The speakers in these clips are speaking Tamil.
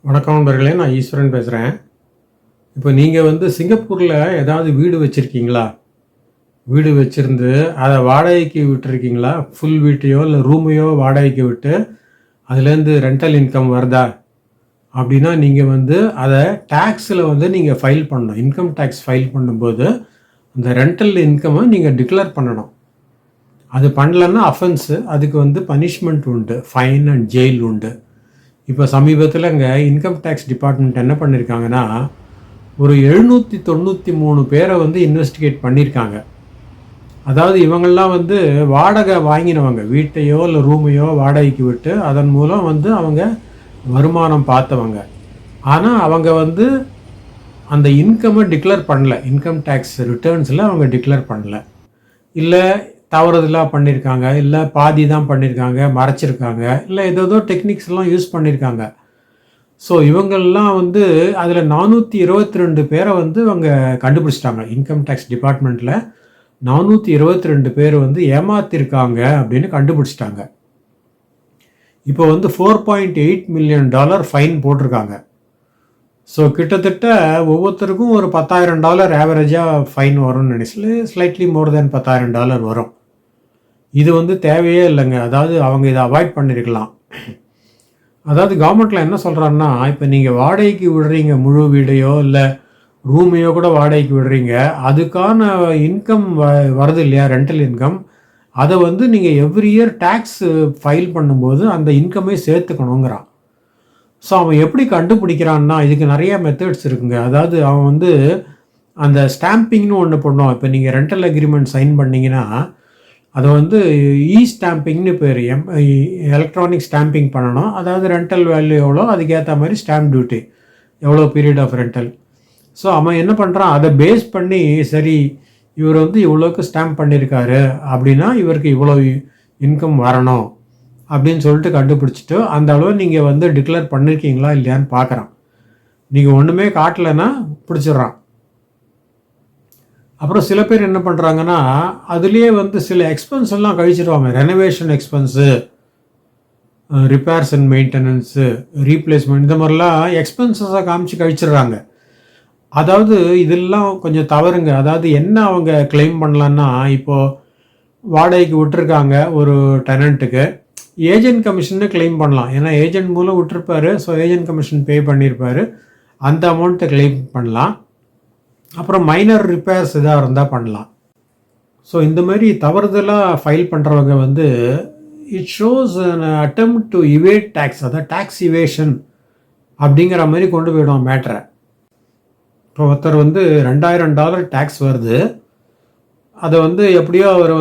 வணக்கம் நண்பர்களே, நான் ஈஸ்வரன் பேசுகிறேன். இப்போ நீங்கள் சிங்கப்பூரில் ஏதாவது வீடு வச்சுருக்கீங்களா? வீடு வச்சுருந்து அதை வாடகைக்கு விட்டுருக்கீங்களா? ஃபுல் வீட்டையோ இல்லை ரூமையோ வாடகைக்கு விட்டு அதுலேருந்து ரெண்டல் இன்கம் வருதா? அப்படின்னா நீங்கள் அதை டேக்ஸில் நீங்கள் ஃபைல் பண்ணணும். இன்கம் டேக்ஸ் ஃபைல் பண்ணும்போது அந்த ரெண்டல் இன்கம்மை நீங்கள் டிக்ளேர் பண்ணணும். அது பண்ணலன்னா அஃபென்ஸு, அதுக்கு பனிஷ்மெண்ட் உண்டு, ஃபைன் அண்ட் ஜெயில் உண்டு. இப்போ சமீபத்தில் இங்கே இன்கம் டேக்ஸ் டிபார்ட்மெண்ட் என்ன பண்ணியிருக்காங்கன்னா, ஒரு 793 பேரை இன்வெஸ்டிகேட் பண்ணியிருக்காங்க. அதாவது இவங்கள்லாம் வாடகை வாங்கினவங்க, வீட்டையோ இல்லை ரூமையோ வாடகைக்கு விட்டு அதன் மூலம் அவங்க வருமானம் பார்த்தவங்க. ஆனால் அவங்க அந்த இன்கம்மை டிக்ளேர் பண்ணல, இன்கம் டேக்ஸ் ரிட்டர்ன்ஸில் அவங்க டிக்ளேர் பண்ணல, இல்லை தவறுதலாக பண்ணியிருக்காங்க, இல்லை பாதி தான் பண்ணியிருக்காங்க, மறைச்சிருக்காங்க, இல்லை ஏதோ டெக்னிக்ஸ்லாம் யூஸ் பண்ணியிருக்காங்க. ஸோ இவங்கள்லாம் அதில் 422 பேரை அவங்க கண்டுபிடிச்சிட்டாங்க. இன்கம் டேக்ஸ் டிபார்ட்மெண்ட்டில் 422 பேர் ஏமாத்திருக்காங்க அப்படின்னு கண்டுபிடிச்சிட்டாங்க. இப்போ $4.8 மில்லியன் ஃபைன் போட்டிருக்காங்க. ஸோ கிட்டத்தட்ட ஒவ்வொருத்தருக்கும் ஒரு $10,000 ஆவரேஜாக ஃபைன் வரும்னு நினைச்சு, ஸ்லைட்லி மோர் தேன் $10,000 வரும். இது தேவையே இல்லைங்க. அதாவது அவங்க இதை அவாய்ட் பண்ணியிருக்கலாம். அதாவது கவர்மெண்ட்டில் என்ன சொல்கிறாங்கன்னா, இப்போ நீங்கள் வாடகைக்கு விடுறீங்க, முழு வீடையோ இல்லை ரூமையோ கூட வாடகைக்கு விடுறீங்க, அதுக்கான இன்கம் வருது இல்லையா, ரெண்டல் இன்கம், அதை நீங்கள் எவ்ரி இயர் டேக்ஸ் ஃபைல் பண்ணும்போது அந்த இன்கமே சேர்த்துக்கணுங்கிறான். ஸோ அவன் எப்படி கண்டுபிடிக்கிறான்னா, இதுக்கு நிறைய மெத்தட்ஸ் இருக்குங்க. அதாவது அவன் அந்த ஸ்டாம்பிங்னு ஒன்று பண்ணுவான். இப்போ நீங்கள் ரெண்டல் அக்ரிமெண்ட் சைன் பண்ணிங்கன்னா அதை ஸ்டாம்பிங்னு பேர், எலக்ட்ரானிக் ஸ்டாம்பிங் பண்ணணும். அதாவது ரெண்டல் வேல்யூ எவ்வளோ அதுக்கேற்ற மாதிரி ஸ்டாம்ப் டியூட்டி எவ்வளோ பீரியட் ஆஃப் ரெண்டல். ஸோ அவன் என்ன பண்ணுறான், அதை பேஸ் பண்ணி சரி இவர் இவ்வளோக்கு ஸ்டாம்ப் பண்ணியிருக்காரு அப்படின்னா இவருக்கு இவ்வளோ இன்கம் வரணும் அப்படின்னு சொல்லிட்டு கண்டுபிடிச்சிட்டு அந்த அளவு நீங்கள் டிக்ளேர் பண்ணியிருக்கீங்களா இல்லையான்னு பார்க்குறான். நீங்கள் ஒன்றுமே காட்டலைன்னா பிடிச்சிட்றான். அப்புறம் சில பேர் என்ன பண்ணுறாங்கன்னா, அதுலேயே சில எக்ஸ்பென்ஸ் எல்லாம் கழிச்சிடுவாங்க. Renovation expense, repairs and maintenance, replacement, இந்த மாதிரிலாம் எக்ஸ்பென்சஸாக காமிச்சு கழிச்சிடுறாங்க. அதாவது இதெல்லாம் கொஞ்சம் தவறுங்க. அதாவது என்ன அவங்க கிளைம் பண்ணலான்னா, இப்போது வாடகைக்கு விட்டுருக்காங்க ஒரு டெனண்ட்டுக்கு, ஏஜென்ட் கமிஷன்னு கிளைம் பண்ணலாம். ஏன்னா ஏஜென்ட் மூலம் விட்டுருப்பாரு, ஸோ ஏஜென்ட் கமிஷன் பே பண்ணியிருப்பார், அந்த அமௌண்ட்டை கிளைம் பண்ணலாம். அப்புறம் மைனர் ரிப்பேர்ஸ் எதாக இருந்தால் பண்ணலாம். ஸோ இந்த மாதிரி தவறுதலாக ஃபைல் பண்ணுறவங்க it shows an attempt to evade tax, அதாவது டேக்ஸ் இவேஷன் அப்படிங்கிற மாதிரி கொண்டு போயிடும் மேட்டரை. இப்போ ஒருத்தர் $2,000 டேக்ஸ் வருது, அதை எப்படியோ அவர்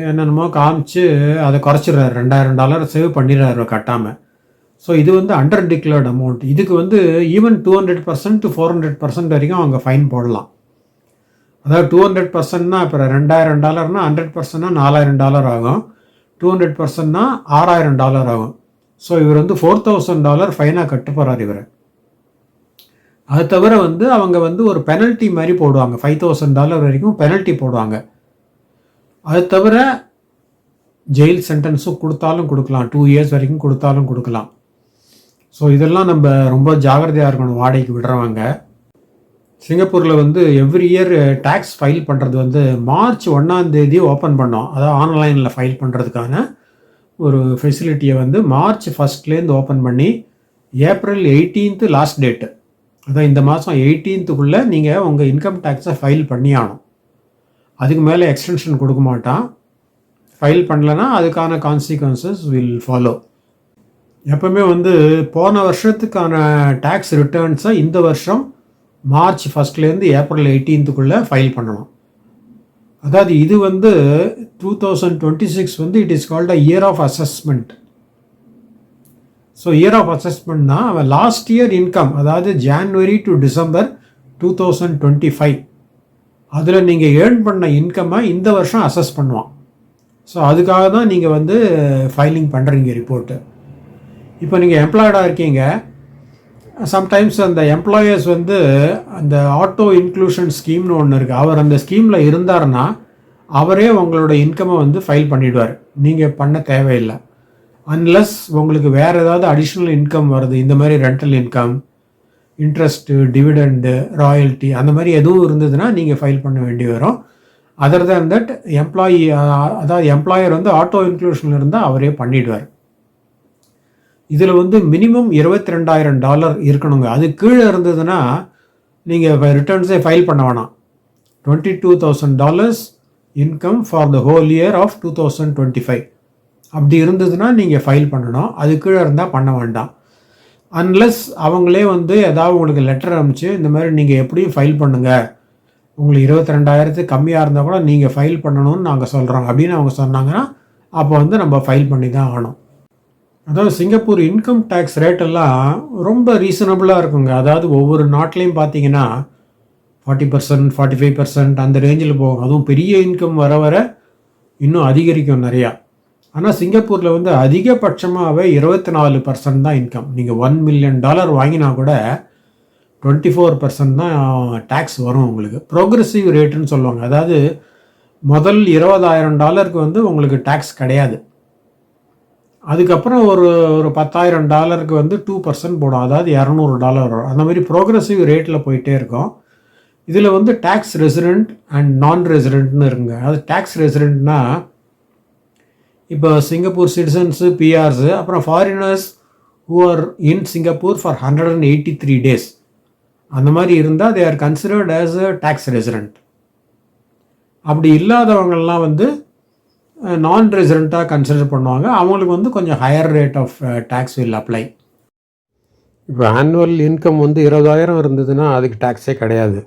என்னென்னமோ காமிச்சு அதை குறைச்சிடுறாரு, $2,000 சேவ் பண்ணிடுறாரு கட்டாமல். ஸோ இது அண்டர் டிக்ளேர்ட் அமௌண்ட். இதுக்கு ஈவன் 200% to 400% வரைக்கும் அவங்க ஃபைன் போடலாம். அதாவது 200%னா இப்போ $2,000 100%னா $4,000 ஆகும், 200%னா $6,000 ஆகும். ஸோ இவர் $4,000 ஃபைனாக கட்ட போகிறார் இவர். அது தவிர அவங்க ஒரு பெனல்ட்டி மாதிரி போடுவாங்க, $5,000 வரைக்கும் பெனல்ட்டி போடுவாங்க. அது தவிர ஜெயில் சென்டென்ஸும் கொடுத்தாலும் கொடுக்கலாம், 2 years வரைக்கும் கொடுத்தாலும் கொடுக்கலாம். ஸோ இதெல்லாம் நம்ம ரொம்ப ஜாகிரதையாக இருக்கணும் வாடகைக்கு விடுறவங்க. சிங்கப்பூரில் எவ்ரி இயர் டேக்ஸ் ஃபைல் பண்ணுறது மார்ச் 1 ஓப்பன் பண்ணோம். அதாவது ஆன்லைனில் ஃபைல் பண்ணுறதுக்கான ஒரு ஃபெசிலிட்டியை மார்ச் 1 ஓப்பன் பண்ணி ஏப்ரல் 18 லாஸ்ட் டேட்டு. அதான் இந்த மாதம் 18க்குள்ளே நீங்கள் உங்கள் இன்கம் டேக்ஸை ஃபைல் பண்ணி ஆகணும். அதுக்கு மேலே எக்ஸ்டென்ஷன் கொடுக்க மாட்டான். ஃபைல் பண்ணலைன்னா அதுக்கான கான்சிக்வன்சஸ் வில் ஃபாலோ. எப்பவுமே போன வருஷத்துக்கான டேக்ஸ் ரிட்டர்ன்ஸை இந்த வருஷம் மார்ச் 1 ஏப்ரல் 18க்குள்ளே ஃபைல் பண்ணணும். அதாவது இது 2026 it is called a year of assessment. So year of அசஸ்மெண்ட்னா அவன் லாஸ்ட் இயர் இன்கம், அதாவது ஜான்வரி டு டிசம்பர் 2025, அதில் நீங்கள் ஏர்ன் பண்ண இன்கம்மை இந்த வருஷம் அசஸ் பண்ணுவான். ஸோ அதுக்காக தான் நீங்கள் ஃபைலிங் பண்ணுறீங்க ரிப்போர்ட்டு. இப்போ நீங்கள் எம்ப்ளாய்டாக இருக்கீங்க, சம்டைம்ஸ் அந்த எம்ப்ளாயர்ஸ் அந்த ஆட்டோ இன்க்ளூஷன் ஸ்கீம்னு ஒன்று இருக்குது, அவர் அந்த ஸ்கீமில் இருந்தாருன்னா அவரே உங்களோட இன்கம்மை ஃபைல் பண்ணிவிடுவார், நீங்கள் பண்ண தேவையில்லை. அன்லஸ் உங்களுக்கு வேறு ஏதாவது அடிஷ்னல் இன்கம் வருது, இந்த மாதிரி rental income, interest, dividend, royalty அந்த மாதிரி எதுவும் இருந்ததுன்னா நீங்கள் ஃபைல் பண்ண வேண்டி வரும். அதர் தேன் தட் எம்ப்ளாயி, அதாவது எம்ப்ளாயர் வந்து ஆட்டோ இன்க்ளூஷனில் இருந்தால் அவரே பண்ணிவிடுவார். இதில் வந்து மினிமம் $22,000 இருக்கணுங்க. அது கீழே இருந்ததுன்னா நீங்கள் ரிட்டர்ன்ஸே ஃபைல் பண்ண வேணாம். $22,000 income for the whole year of 2025 அப்படி இருந்ததுன்னா நீங்கள் ஃபைல் பண்ணணும். அது கீழே இருந்தால் பண்ண வேண்டாம். அன்லெஸ் அவங்களே வந்து ஏதாவது உங்களுக்கு லெட்டர் அனுப்பிச்சு இந்த மாதிரி நீங்கள் எப்படியும் ஃபைல் பண்ணுங்கள், உங்களுக்கு 22,000 கம்மியாக இருந்தால் கூட நீங்கள் ஃபைல் பண்ணணும்னு நாங்கள் சொல்கிறோம் அப்படின்னு அவங்க சொன்னாங்கன்னா அப்போ வந்து நம்ம ஃபைல் பண்ணி தான் ஆகணும். அதாவது சிங்கப்பூர் இன்கம் டேக்ஸ் ரேட்டெல்லாம் ரொம்ப ரீசனபிளாக இருக்குங்க. அதாவது ஒவ்வொரு நாட்டிலையும் பார்த்தீங்கன்னா 40%, 45% அந்த ரேஞ்சில் போகும். அதுவும் பெரிய இன்கம் வர வர இன்னும் அதிகரிக்கும் நிறையா. ஆனால் சிங்கப்பூரில் வந்து அதிகபட்சமாகவே 24% தான் இன்கம். நீங்கள் $1 million வாங்கினா கூட 24% தான் டேக்ஸ் வரும் உங்களுக்கு. ப்ரோக்ரெசிவ் ரேட்டுன்னு சொல்லுவாங்க. அதாவது முதல் $20,000 வந்து உங்களுக்கு டேக்ஸ் கிடையாது. அதுக்கப்புறம் ஒரு $10,000 வந்து 2% போடும், அதாவது $200 வரும். அந்த மாதிரி ப்ரோக்ரெசிவ் ரேட்டில் போயிட்டே இருக்கும். இதில் வந்து டேக்ஸ் ரெசிடெண்ட் அண்ட் நான் ரெசிடெண்ட்னு இருக்குங்க. அது டேக்ஸ் ரெசிடெண்ட்னா இப்போ சிங்கப்பூர் சிட்டிசன்ஸு, பிஆர்ஸு, அப்புறம் foreigners who are in Singapore for 183 days அந்த மாதிரி இருந்தால் they are considered as a tax resident. அப்படி இல்லாதவங்கள்லாம் வந்து நான் ரெசிடெண்ட்டாக கன்சிடர் பண்ணுவாங்க. அவங்களுக்கு வந்து கொஞ்சம் higher rate of tax will apply. இப்போ ஆனுவல் இன்கம் வந்து 20,000 இருந்ததுன்னா அதுக்கு டேக்ஸே கிடையாது.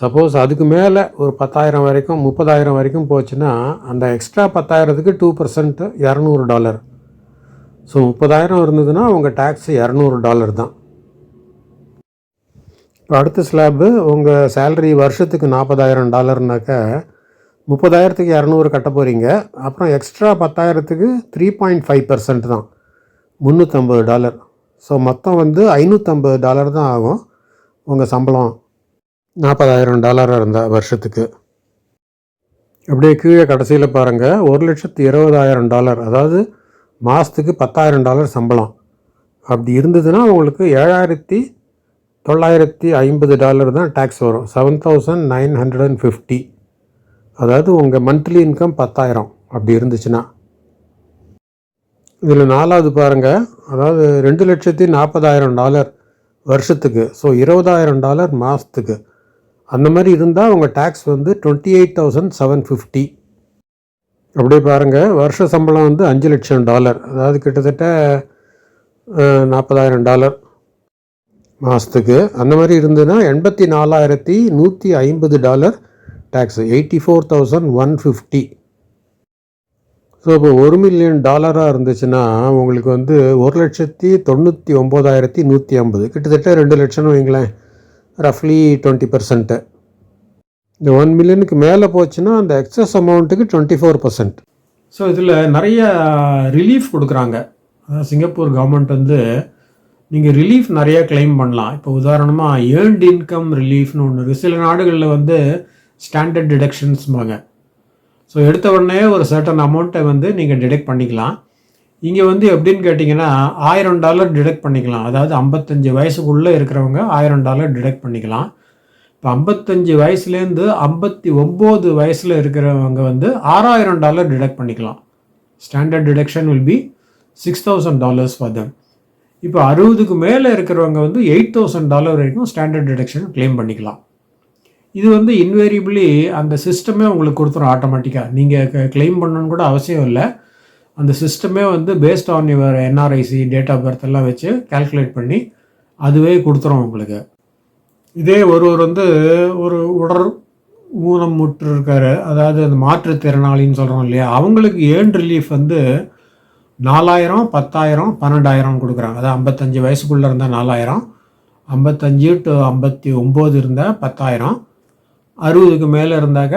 சப்போஸ் அதுக்கு மேலே ஒரு 10,000 வரைக்கும், 30,000 வரைக்கும் போச்சுன்னா அந்த எக்ஸ்ட்ரா 10,000க்கு 2% $200. ஸோ 30,000 இருந்ததுன்னா உங்கள் டேக்ஸ் $200 தான். இப்போ அடுத்த ஸ்லாப்பு, உங்கள் சேலரி வருஷத்துக்கு $40,000னாக்கா 30,000க்கு 200 கட்ட போகிறீங்க. அப்புறம் எக்ஸ்ட்ரா 10,000க்கு 3.5% தான், $350. ஸோ மொத்தம் வந்து $550 தான் ஆகும் உங்கள் சம்பளம் $40,000 இருந்தால் வருஷத்துக்கு. அப்படியே கீழே கடைசியில் பாருங்கள், $1,20,000 அதாவது மாதத்துக்கு $10,000 சம்பளம் அப்படி இருந்ததுன்னா உங்களுக்கு $7,950 தான் டேக்ஸ் வரும். 7,950. அதாவது உங்கள் மந்த்லி இன்கம் 10,000 அப்படி இருந்துச்சுன்னா. இதில் 4வது பாருங்கள், அதாவது $2,40,000 வருஷத்துக்கு. ஸோ $20,000 மாதத்துக்கு. அந்த மாதிரி இருந்தால் உங்கள் டேக்ஸ் வந்து 28,750. அப்படியே பாருங்கள், வருஷ சம்பளம் வந்து $5,00,000, அதாவது கிட்டத்தட்ட $40,000 மாதத்துக்கு. அந்த மாதிரி இருந்ததுன்னா $84,150 டேக்ஸு, 84,150. ஸோ இப்போ $1 million இருந்துச்சுன்னா உங்களுக்கு வந்து 1,99,150, கிட்டத்தட்ட 2 லட்சம் வைங்களேன், ரஃப்லி 20%. இந்த 1 million மேலே போச்சுன்னா அந்த எக்ஸஸ் அமௌண்ட்டுக்கு 24%. ஸோ இதில் நிறைய ரிலீஃப் கொடுக்குறாங்க. அதாவது சிங்கப்பூர் கவர்மெண்ட் வந்து நீங்கள் ரிலீஃப் நிறைய கிளைம் பண்ணலாம். இப்போ உதாரணமாக ஏர்ன்ட் இன்கம் ரிலீஃப்னு ஒன்று இருக்குது. சில நாடுகளில் வந்து ஸ்டாண்டர்ட் டிடக்ஷன்ஸ்பாங்க. ஸோ எடுத்த உடனே ஒரு சர்டன் அமௌண்ட்டை வந்து நீங்கள் டிடெக்ட் பண்ணிக்கலாம். இங்கே வந்து எப்படின்னு கேட்டிங்கன்னா $1,000 டிடெக்ட் பண்ணிக்கலாம். அதாவது 55 வயசுக்குள்ளே இருக்கிறவங்க $1,000 டிடெக்ட் பண்ணிக்கலாம். இப்போ 55 வயசுலேருந்து 59 வயசில் இருக்கிறவங்க வந்து $6,000 டிடெக்ட் பண்ணிக்கலாம். Standard deduction will be $6,000 for them. இப்போ 60க்கு மேலே இருக்கிறவங்க வந்து $8,000 வரைக்கும் ஸ்டாண்டர்ட் டிடக்ஷன் கிளைம் பண்ணிக்கலாம். இது வந்து இன்வேரியபிளி அந்த சிஸ்டமே உங்களுக்கு கொடுத்துரும் ஆட்டோமேட்டிக்காக. நீங்கள் கிளைம் பண்ணணுன்னு கூட அவசியம் இல்லை. அந்த சிஸ்டமே வந்து based on your NRIC, date of birth எல்லாம் வச்சு கால்குலேட் பண்ணி அதுவே கொடுத்துரும் உங்களுக்கு. இதே ஒருவர் வந்து ஒரு உடல் ஊனமுற்று இருக்கார், அதாவது அந்த மாற்றுத்திறனாளின்னு சொல்கிறோம் இல்லையா, அவங்களுக்கு ஏர்ன் ரிலீஃப் வந்து 4,000, 10,000, 12,000 கொடுக்குறாங்க. அதாவது 55 வயசுக்குள்ளே இருந்தால் 4,000, 55 to 59 இருந்தால் 10,000, 60க்கு மேலே இருந்தாக்க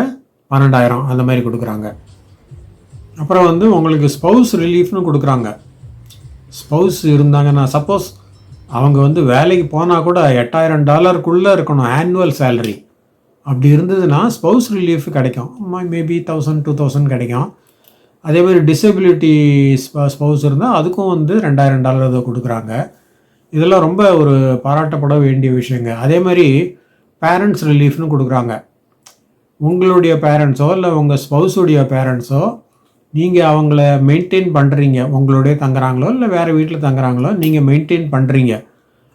12,000 அந்த மாதிரி கொடுக்குறாங்க. அப்புறம் வந்து உங்களுக்கு ஸ்பௌஸ் ரிலீஃப்னு கொடுக்குறாங்க. ஸ்பௌஸ் இருந்தாங்கன்னா சப்போஸ் அவங்க வந்து வேலைக்கு போனால் கூட $8,000 இருக்கணும் ஆனுவல் சேலரி. அப்படி இருந்ததுன்னா ஸ்பௌஸ் ரிலீஃப் கிடைக்கும். மேபி 1,000, 2,000 கிடைக்கும். அதேமாதிரி டிசபிலிட்டி ஸ்பௌஸ் இருந்தால் அதுக்கும் வந்து $2000 ஏதோ கொடுக்குறாங்க. இதெல்லாம் ரொம்ப ஒரு பாராட்டப்பட வேண்டிய விஷயங்க. அதே மாதிரி பேரண்ட்ஸ் ரிலீஃப்னு கொடுக்குறாங்க. உங்களுடைய பேரண்ட்ஸோ இல்லை உங்கள் ஸ்பௌஸுடைய பேரண்ட்ஸோ நீங்கள் அவங்கள மெயின்டைன் பண்ணுறீங்க, உங்களுடைய தங்குறாங்களோ இல்லை வேறு வீட்டில் தங்குறாங்களோ நீங்கள் மெயின்டைன் பண்ணுறீங்க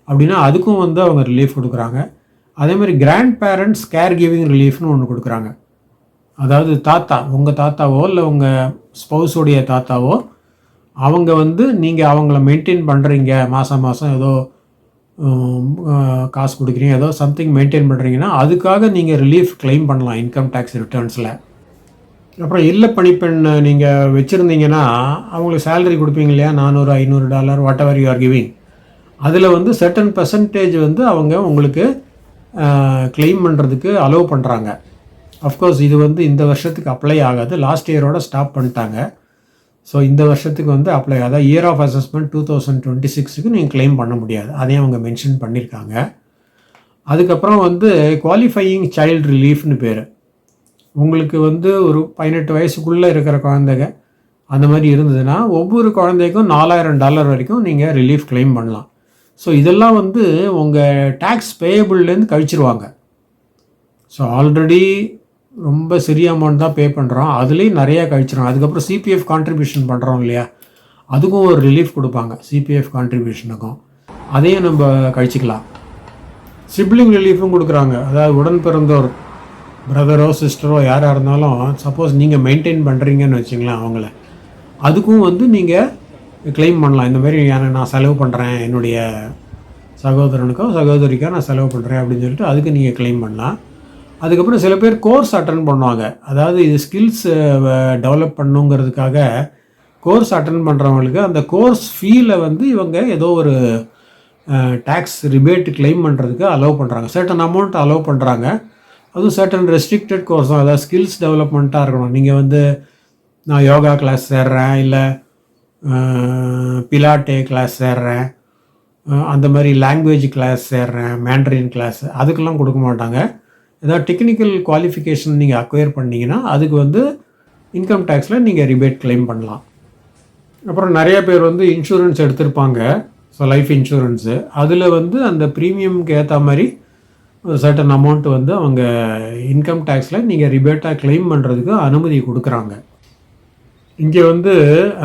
அப்படின்னா அதுக்கும் வந்து அவங்க ரிலீஃப் கொடுக்குறாங்க. அதேமாதிரி கிராண்ட் பேரண்ட்ஸ் கேர் கிவிங் ரிலீஃப்னு ஒன்று கொடுக்குறாங்க. அதாவது தாத்தா, உங்கள் தாத்தாவோ இல்லை உங்கள் ஸ்பௌஸுடைய தாத்தாவோ அவங்க வந்து நீங்கள் அவங்கள மெயின்டைன் பண்ணுறீங்க, மாதம் மாதம் ஏதோ காசு கொடுக்குறீங்க, ஏதோ சம்திங் மெயின்டைன் பண்ணுறீங்கன்னா அதுக்காக நீங்கள் ரிலீஃப் கிளைம் பண்ணலாம் இன்கம் டேக்ஸ் ரிட்டர்ன்ஸில். அப்புறம் இல்ல பணிப்பெண் நீங்கள் வச்சுருந்தீங்கன்னா அவங்களுக்கு சேலரி கொடுப்பீங்க இல்லையா, $400 $500 what ever you are giving, அதில் வந்து சர்டன் பர்சன்டேஜ் வந்து அவங்க உங்களுக்கு கிளைம் பண்ணுறதுக்கு அலோவ் பண்ணுறாங்க. அஃப்கோர்ஸ் இது வந்து இந்த வருஷத்துக்கு அப்ளை ஆகாது, லாஸ்ட் இயரோட ஸ்டாப் பண்ணிட்டாங்க. ஸோ இந்த வருஷத்துக்கு வந்து அப்ளை ஆகாது. இயர் ஆஃப் அசஸ்மெண்ட் 2026க்கு நீங்கள் கிளைம் பண்ண முடியாது, அதையும் அவங்க மென்ஷன் பண்ணியிருக்காங்க. அதுக்கப்புறம் வந்து குவாலிஃபையிங் சைல்டு ரிலீஃப்னு பேர். உங்களுக்கு வந்து ஒரு 18 வயசுக்குள்ளே இருக்கிற குழந்தைங்க அந்த மாதிரி இருந்ததுன்னா ஒவ்வொரு குழந்தைக்கும் $4000 வரைக்கும் நீங்கள் ரிலீஃப் கிளைம் பண்ணலாம். ஸோ இதெல்லாம் வந்து உங்கள் டேக்ஸ் பேயபிள்லேருந்து கழிச்சிருவாங்க. ஸோ ஆல்ரெடி ரொம்ப சிறிய அமௌண்ட் தான் பே பண்ணுறோம், அதுலேயும் நிறையா கழிச்சிடும். அதுக்கப்புறம் சிபிஎஃப் கான்ட்ரிபியூஷன் பண்ணுறோம் இல்லையா, அதுக்கும் ஒரு ரிலீஃப் கொடுப்பாங்க, சிபிஎஃப் கான்ட்ரிபியூஷனுக்கும் அதையும் நம்ம கழிச்சிக்கலாம். சிப்ளிங் ரிலீஃபும் கொடுக்குறாங்க. அதாவது உடன் பிறந்தோர் பிரதரோ சிஸ்டரோ யாராக இருந்தாலும் சப்போஸ் நீங்கள் மெயின்டைன் பண்ணுறீங்கன்னு வச்சுங்களேன் அவங்கள, அதுக்கும் வந்து நீங்கள் கிளைம் பண்ணலாம். இந்த மாதிரி நான் செலவு பண்ணுறேன், என்னுடைய சகோதரனுக்கோ சகோதரிக்கோ நான் செலவு பண்ணுறேன் அப்படின்னு சொல்லிட்டு அதுக்கு நீங்கள் கிளைம் பண்ணலாம். அதுக்கப்புறம் சில பேர் கோர்ஸ் அட்டன் பண்ணுவாங்க. அதாவது இது ஸ்கில்ஸ் டெவலப் பண்ணுங்கிறதுக்காக கோர்ஸ் அட்டன் பண்ணுறவங்களுக்கு அந்த கோர்ஸ் ஃபீலை வந்து இவங்க ஏதோ ஒரு டேக்ஸ் ரிபேட் கிளைம் பண்ணுறதுக்கு அலோவ் பண்ணுறாங்க, சர்டன் அமௌண்ட் அலோவ் பண்ணுறாங்க. அதுவும் சர்டன் ரெஸ்ட்ரிக்டட் கோர்ஸ் தான், அதாவது ஸ்கில்ஸ் டெவலப்மெண்ட்டாக இருக்கணும். நீங்கள் வந்து நான் யோகா கிளாஸ் சேர்றேன், இல்லை பிலாட்டே கிளாஸ் சேர்றேன், அந்த மாதிரி லாங்குவேஜ் கிளாஸ் சேர்றேன், மேண்ட்ரின் கிளாஸ், அதுக்கெல்லாம் கொடுக்க மாட்டாங்க. ஏதாவது டெக்னிக்கல் குவாலிஃபிகேஷன் நீங்கள் அக்வயர் பண்ணிங்கன்னா அதுக்கு வந்து இன்கம் டேக்ஸில் நீங்கள் ரிபேட் கிளைம் பண்ணலாம். அப்புறம் நிறைய பேர் வந்து இன்சூரன்ஸ் எடுத்திருப்பாங்க, ஸோ லைஃப் இன்சூரன்ஸு, அதில் வந்து அந்த ப்ரீமியம்க்கு ஏற்ற மாதிரி ஒரு சர்டன் அமௌண்ட் வந்து அவங்க இன்கம் டேக்ஸில் நீங்கள் ரிபேட்டாக கிளைம் பண்ணுறதுக்கு அனுமதி கொடுக்குறாங்க. இங்கே வந்து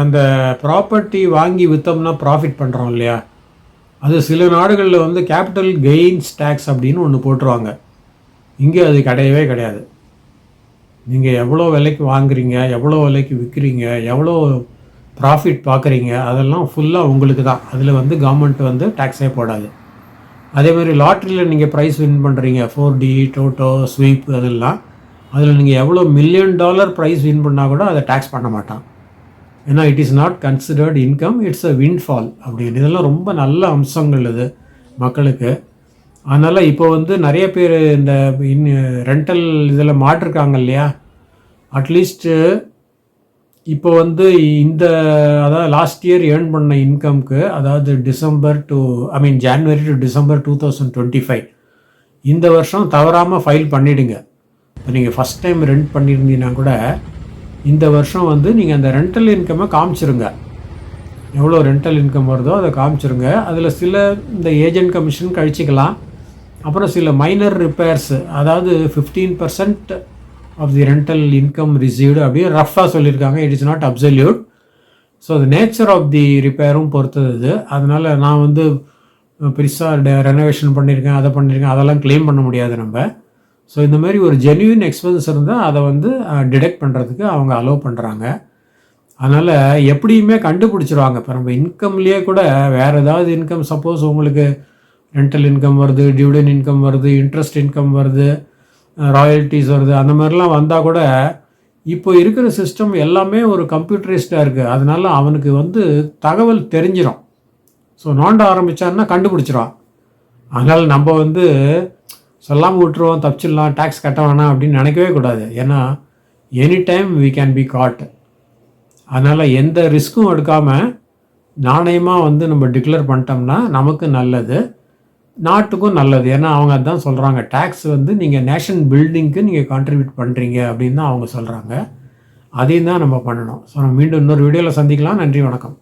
அந்த ப்ராப்பர்ட்டி வாங்கி விற்றோம்னா ப்ராஃபிட் பண்ணுறோம் இல்லையா, அது சில நாடுகளில் வந்து கேபிட்டல் கெயின்ஸ் டேக்ஸ் அப்படின்னு ஒன்று போட்டுருவாங்க. இங்கே அது கிடையவே கிடையாது. நீங்கள் எவ்வளோ விலைக்கு வாங்குறீங்க, எவ்வளோ விலைக்கு விற்கிறீங்க, எவ்வளோ ப்ராஃபிட் பார்க்குறீங்க, அதெல்லாம் ஃபுல்லாக உங்களுக்கு தான். அதில் வந்து கவர்மெண்ட் வந்து டேக்ஸே போடாது. அதேமாதிரி லாட்ரியில் நீங்கள் ப்ரைஸ் வின் பண்ணுறீங்க, 4D டோட்டோ ஸ்வீப், அதெல்லாம் அதில் நீங்கள் எவ்வளோ $1 மில்லியன் ப்ரைஸ் வின் பண்ணால் கூட அதை டேக்ஸ் பண்ண மாட்டான். ஏன்னா it is not considered income, it's a windfall அப்படின்னு. இதெல்லாம் ரொம்ப நல்ல அம்சங்கள் இது மக்களுக்கு. அதனால் இப்போ வந்து நிறைய பேர் இந்த ரெண்டல் இதில் மாட்டிருக்காங்க இல்லையா, அட்லீஸ்ட்டு இப்போ வந்து இந்த அதாவது லாஸ்ட் இயர் ஏர்ன் பண்ண இன்கம்க்கு, அதாவது ஜான்வரி டு டிசம்பர் 2025 இந்த வருஷம் தவறாமல் ஃபைல் பண்ணிவிடுங்க. இப்போ நீங்கள் ஃபஸ்ட் டைம் ரெண்ட் பண்ணியிருந்தீங்கன்னா கூட இந்த வருஷம் வந்து நீங்கள் அந்த ரெண்டல் இன்கம்மை காமிச்சிருங்க, எவ்வளோ ரெண்டல் இன்கம் வருதோ அதை காமிச்சிருங்க. அதில் சில இந்த ஏஜென்ட் கமிஷன் கழிச்சிக்கலாம். அப்புறம் சில மைனர் ரிப்பேர்ஸ், அதாவது 15% of the rental income received அப்படியே ரஃபாக சொல்லியிருக்காங்க. It is not absolute. So அது நேச்சர் ஆஃப் தி ரிப்பேரும் பொறுத்தது. அதனால் நான் வந்து பெருசாக ரெனோவேஷன் பண்ணியிருக்கேன், அதை பண்ணியிருக்கேன், அதெல்லாம் கிளைம் பண்ண முடியாது நம்ம. ஸோ இந்த மாதிரி ஒரு ஜென்யூன் எக்ஸ்பென்ஸ் இருந்தால் அதை வந்து டிடெக்ட் பண்ணுறதுக்கு அவங்க அலோவ் பண்ணுறாங்க. அதனால் எப்படியுமே கண்டுபிடிச்சிருவாங்க. இப்போ நம்ம இன்கம்லேயே கூட வேறு ஏதாவது இன்கம், சப்போஸ் உங்களுக்கு ரெண்டல் இன்கம் வருது, டிவிடெண்ட் இன்கம் வருது, இன்ட்ரெஸ்ட் இன்கம் வருது, ராயல்ட்டிஸ் வருது, அந்த மாதிரிலாம் வந்தால் கூட இப்போ இருக்கிற சிஸ்டம் எல்லாமே ஒரு கம்ப்யூட்டரைஸ்டாக இருக்குது. அதனால் அவனுக்கு வந்து தகவல் தெரிஞ்சிடும். ஸோ நோண்ட ஆரம்பித்தான்னா கண்டுபிடிச்சிருவான். அதனால் நம்ம வந்து சொல்லாமல் விட்டுருவோம், தப்பிச்சிடலாம், டேக்ஸ் கட்ட வேணாம் அப்படின்னு நினைக்கவே கூடாது. ஏன்னா any time we can be caught. அதனால் எந்த ரிஸ்க்கும் எடுக்காமல் நாணயமாக வந்து நம்ம டிக்ளேர் பண்ணிட்டோம்னா நமக்கு நல்லது, நாட்டுக்கும் நல்லது. ஏன்னா அவங்க அதுதான் சொல்கிறாங்க, டேக்ஸ் வந்து நீங்கள் நேஷன் பில்டிங்க்கு நீங்கள் கான்ட்ரிபியூட் பண்ணுறீங்க அப்படின்னு தான் அவங்க சொல்கிறாங்க. அதையும் தான் நம்ம பண்ணணும். ஸோ நம்ம மீண்டும் இன்னொரு வீடியோவில் சந்திக்கலாம். நன்றி, வணக்கம்.